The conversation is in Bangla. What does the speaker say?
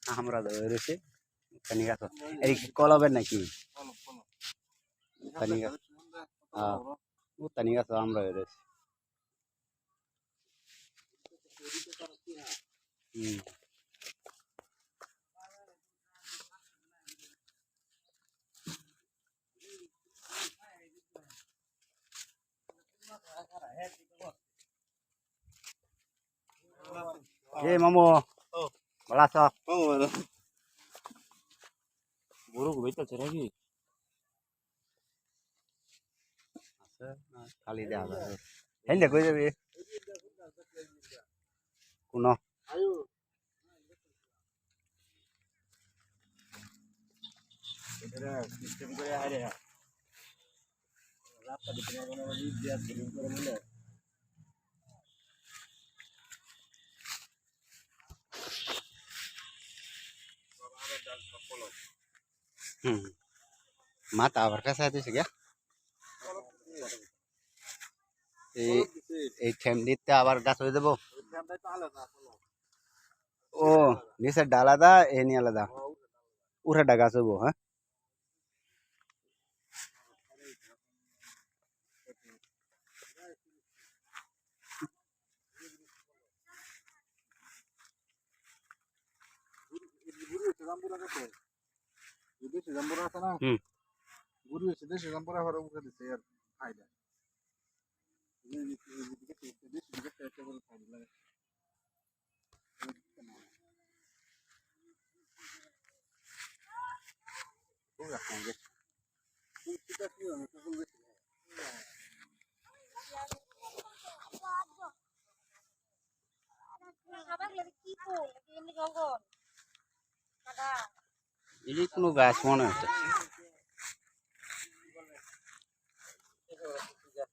আমরা রয়েছে পানি গাছ এই কলবের নাকি পানি গাছ ও পানি গাছ আমরা রয়েছে মামু ভালো আছো বড় ঘুমাইতেছে নাকি খালি দেখা যাবে হ্যাঁ কই যাবি কোন সিস্টেম করে আরে রাস্তা দিতে কোনো দিয়া সিলিং করে নিলে মাথা আবার কাছে আছে গিয়া এই ঠেমনিতে আবার গাছ হয়ে যাবো ও নিচের ডাল আলাদা এ নিয়ে আলাদা উঠাটা গাছ হবো হ্যাঁ এই কোনো গাছ মনে হচ্ছে